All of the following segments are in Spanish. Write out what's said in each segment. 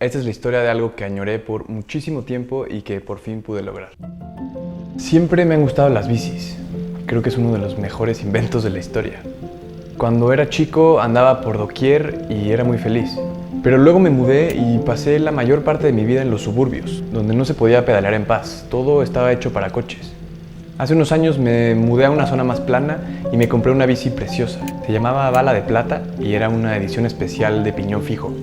Esta es la historia de algo que añoré por muchísimo tiempo y que por fin pude lograr. Siempre me han gustado las bicis. Creo que es uno de los mejores inventos de la historia. Cuando era chico andaba por doquier y era muy feliz. Pero luego me mudé y pasé la mayor parte de mi vida en los suburbios, donde no se podía pedalear en paz. Todo estaba hecho para coches. Hace unos años me mudé a una zona más plana y me compré una bici preciosa. Se llamaba Bala de Plata y era una edición especial de piñón fijo.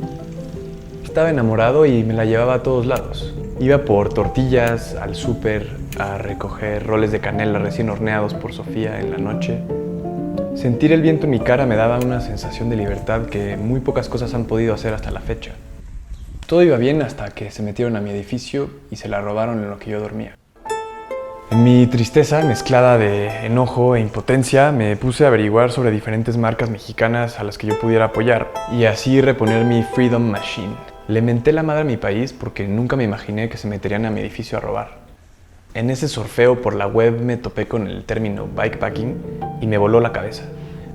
Estaba enamorado y me la llevaba a todos lados. Iba por tortillas, al súper, a recoger roles de canela recién horneados por Sofía en la noche. Sentir el viento en mi cara me daba una sensación de libertad que muy pocas cosas han podido hacer hasta la fecha. Todo iba bien hasta que se metieron a mi edificio y se la robaron en lo que yo dormía. En mi tristeza, mezclada de enojo e impotencia, me puse a averiguar sobre diferentes marcas mexicanas a las que yo pudiera apoyar y así reponer mi Freedom Machine. Le menté la madre a mi país porque nunca me imaginé que se meterían a mi edificio a robar. En ese surfeo por la web me topé con el término bikepacking y me voló la cabeza.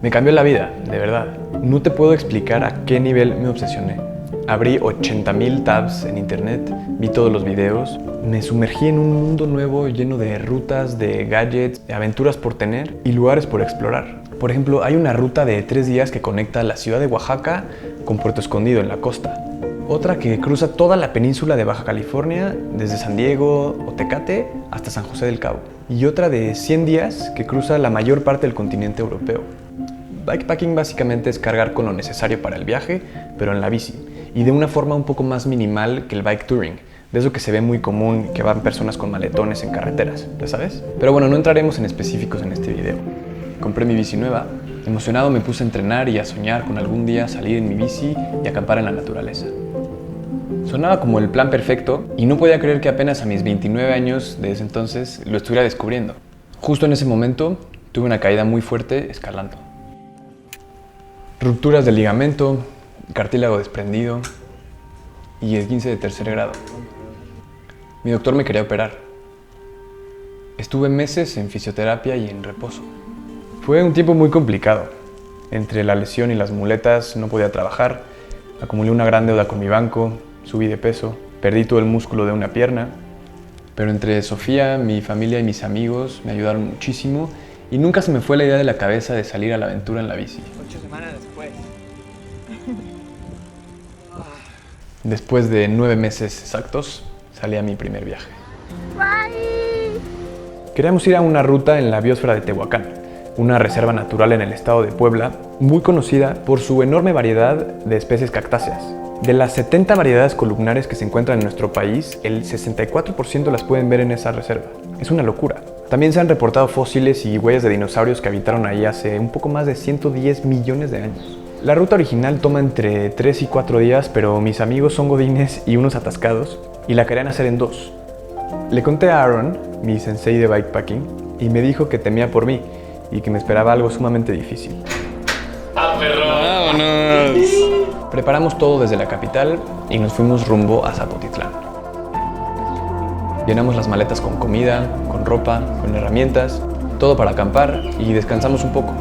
Me cambió la vida, de verdad. No te puedo explicar a qué nivel me obsesioné. Abrí 80,000 tabs en internet, vi todos los videos, me sumergí en un mundo nuevo lleno de rutas, de gadgets, de aventuras por tener y lugares por explorar. Por ejemplo, hay una ruta de 3 días que conecta la ciudad de Oaxaca con Puerto Escondido en la costa. Otra que cruza toda la península de Baja California, desde San Diego o Tecate hasta San José del Cabo. Y otra de 100 días que cruza la mayor parte del continente europeo. Bikepacking básicamente es cargar con lo necesario para el viaje, pero en la bici, y de una forma un poco más minimal que el bike touring, de eso que se ve muy común que van personas con maletones en carreteras, ¿ya sabes? Pero bueno, no entraremos en específicos en este video. Compré mi bici nueva, emocionado me puse a entrenar y a soñar con algún día salir en mi bici y acampar en la naturaleza. Sonaba como el plan perfecto y no podía creer que apenas a mis 29 años de ese entonces lo estuviera descubriendo. Justo en ese momento tuve una caída muy fuerte escalando. Rupturas del ligamento, cartílago desprendido y esguince de 3er grado. Mi doctor me quería operar. Estuve meses en fisioterapia y en reposo. Fue un tiempo muy complicado. Entre la lesión y las muletas no podía trabajar, acumulé una gran deuda con mi banco, subí de peso, perdí todo el músculo de una pierna, pero entre Sofía, mi familia y mis amigos me ayudaron muchísimo y nunca se me fue la idea de la cabeza de salir a la aventura en la bici. 8 semanas después. Después de 9 meses exactos, salí a mi primer viaje. Queríamos ir a una ruta en la biosfera de Tehuacán, una reserva natural en el estado de Puebla, muy conocida por su enorme variedad de especies cactáceas. De las 70 variedades columnares que se encuentran en nuestro país, el 64% las pueden ver en esa reserva. Es una locura. También se han reportado fósiles y huellas de dinosaurios que habitaron ahí hace un poco más de 110 millones de años. La ruta original toma entre 3 y 4 días, pero mis amigos son godines y unos atascados, y la querían hacer en 2. Le conté a Aaron, mi sensei de bikepacking, y me dijo que temía por mí y que me esperaba algo sumamente difícil. ¡Ah, perro! ¡Vámonos! Preparamos todo desde la capital y nos fuimos rumbo a Zapotitlán. Llenamos las maletas con comida, con ropa, con herramientas, todo para acampar y descansamos un poco.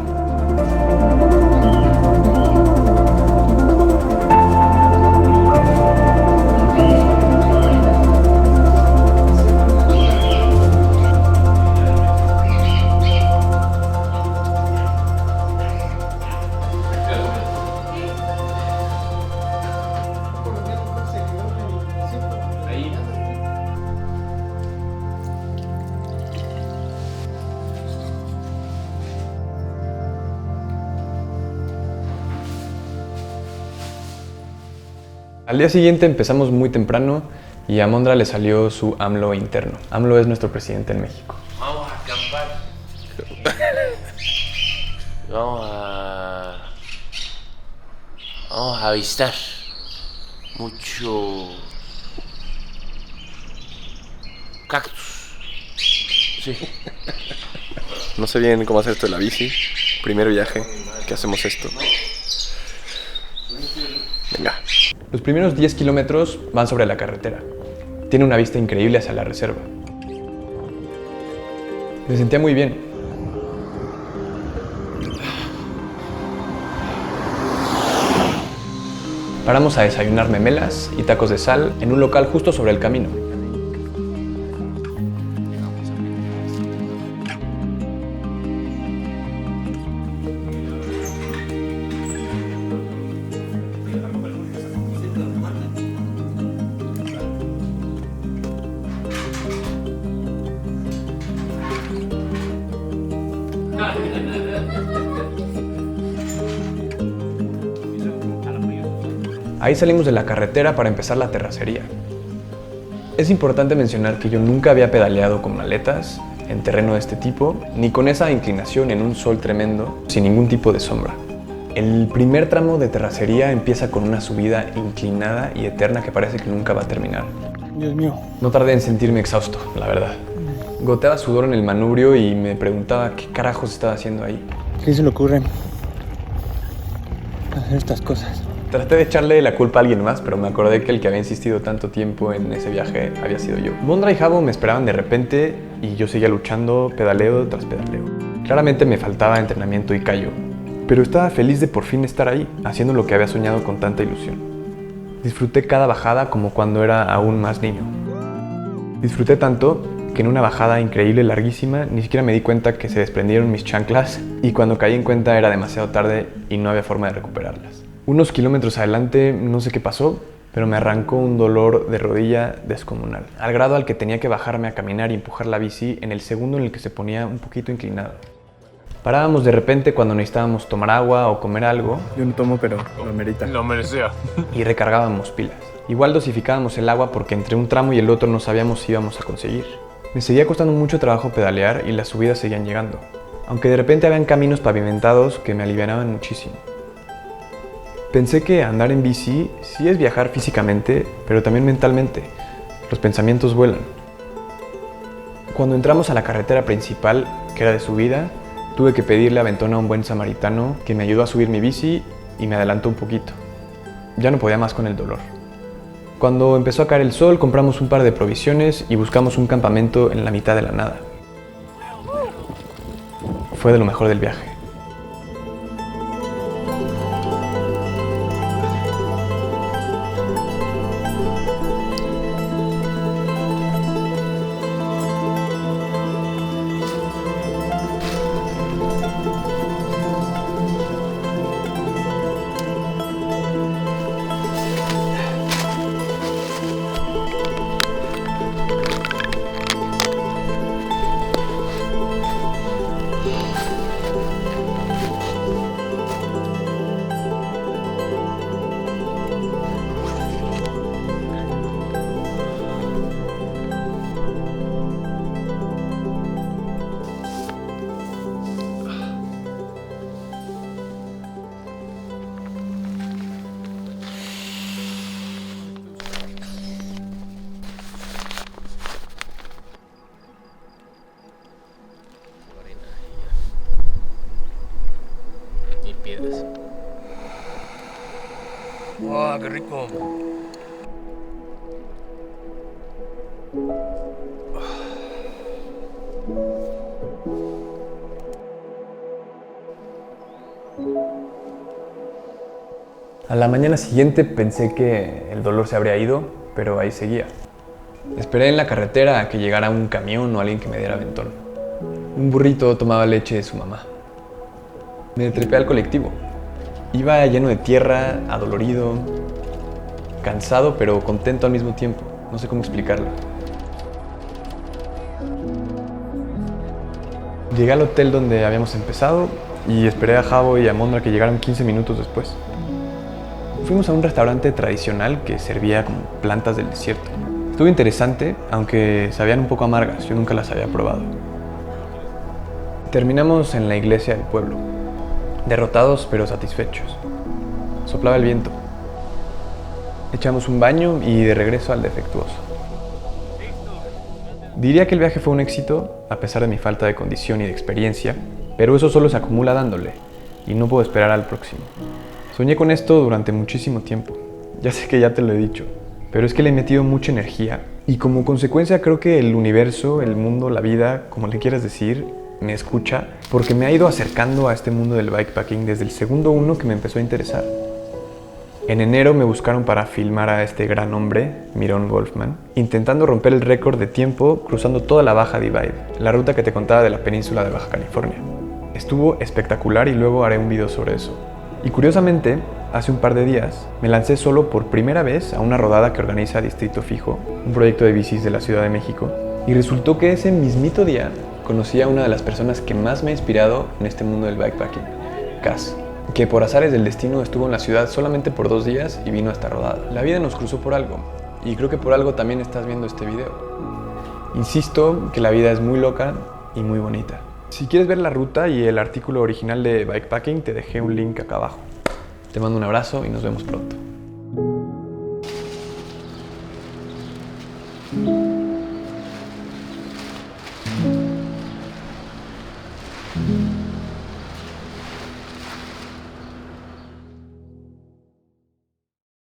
Al día siguiente empezamos muy temprano y a Mondra le salió su AMLO interno. AMLO es nuestro presidente en México. Vamos a acampar. Vamos a avistar mucho cactus. Sí. No sé bien cómo hacer esto de la bici. Primer viaje que hacemos esto. Venga. Los primeros 10 kilómetros van sobre la carretera. Tiene una vista increíble hacia la reserva. Me sentía muy bien. Paramos a desayunar memelas y tacos de sal en un local justo sobre el camino. Ahí salimos de la carretera para empezar la terracería. Es importante mencionar que yo nunca había pedaleado con maletas en terreno de este tipo, ni con esa inclinación en un sol tremendo, sin ningún tipo de sombra. El primer tramo de terracería empieza con una subida inclinada y eterna que parece que nunca va a terminar. Dios mío. No tardé en sentirme exhausto, la verdad. Goteaba sudor en el manubrio y me preguntaba qué carajos estaba haciendo ahí. ¿Qué se le ocurre hacer estas cosas? Traté de echarle la culpa a alguien más, pero me acordé que el que había insistido tanto tiempo en ese viaje había sido yo. Mondra y Jabo me esperaban de repente y yo seguía luchando pedaleo tras pedaleo. Claramente me faltaba entrenamiento y callo, pero estaba feliz de por fin estar ahí, haciendo lo que había soñado con tanta ilusión. Disfruté cada bajada como cuando era aún más niño. Disfruté tanto que en una bajada increíble, larguísima, ni siquiera me di cuenta que se desprendieron mis chanclas y cuando caí en cuenta era demasiado tarde y no había forma de recuperarlas. Unos kilómetros adelante, no sé qué pasó, pero me arrancó un dolor de rodilla descomunal, al grado al que tenía que bajarme a caminar y empujar la bici en el segundo en el que se ponía un poquito inclinado. Parábamos de repente cuando necesitábamos tomar agua o comer algo. Yo no tomo, pero lo amerita. Lo merecía. Y recargábamos pilas. Igual dosificábamos el agua porque entre un tramo y el otro no sabíamos si íbamos a conseguir. Me seguía costando mucho trabajo pedalear y las subidas seguían llegando, aunque de repente habían caminos pavimentados que me alivianaban muchísimo. Pensé que andar en bici sí es viajar físicamente, pero también mentalmente. Los pensamientos vuelan. Cuando entramos a la carretera principal, que era de subida, tuve que pedirle aventón a un buen samaritano que me ayudó a subir mi bici y me adelantó un poquito. Ya no podía más con el dolor. Cuando empezó a caer el sol, compramos un par de provisiones y buscamos un campamento en la mitad de la nada. Fue de lo mejor del viaje. Y piedras. ¡Wow, qué rico! A la mañana siguiente pensé que el dolor se habría ido, pero ahí seguía. Esperé en la carretera a que llegara un camión o alguien que me diera aventón. Un burrito tomaba leche de su mamá. Me trepé al colectivo. Iba lleno de tierra, adolorido, cansado, pero contento al mismo tiempo. No sé cómo explicarlo. Llegué al hotel donde habíamos empezado y esperé a Jabo y a Mondra que llegaran 15 minutos después. Fuimos a un restaurante tradicional que servía como plantas del desierto. Estuvo interesante, aunque sabían un poco amargas, yo nunca las había probado. Terminamos en la iglesia del pueblo, derrotados pero satisfechos. Soplaba el viento. Echamos un baño y de regreso al defectuoso. Diría que el viaje fue un éxito, a pesar de mi falta de condición y de experiencia, pero eso solo se acumula dándole, y no puedo esperar al próximo. Soñé con esto durante muchísimo tiempo. Ya sé que ya te lo he dicho, pero es que le he metido mucha energía y como consecuencia creo que el universo, el mundo, la vida, como le quieras decir, me escucha porque me ha ido acercando a este mundo del bikepacking desde el segundo uno que me empezó a interesar. En enero me buscaron para filmar a este gran hombre, Miron Wolfman, intentando romper el récord de tiempo cruzando toda la Baja Divide, la ruta que te contaba de la península de Baja California. Estuvo espectacular y luego haré un video sobre eso. Y curiosamente, hace un par de días, me lancé solo por primera vez a una rodada que organiza Distrito Fijo, un proyecto de bicis de la Ciudad de México, y resultó que ese mismito día conocí a una de las personas que más me ha inspirado en este mundo del bikepacking, Cas, que por azares del destino estuvo en la ciudad solamente por 2 días y vino a esta rodada. La vida nos cruzó por algo, y creo que por algo también estás viendo este video. Insisto que la vida es muy loca y muy bonita. Si quieres ver la ruta y el artículo original de Bikepacking, te dejé un link acá abajo. Te mando un abrazo y nos vemos pronto.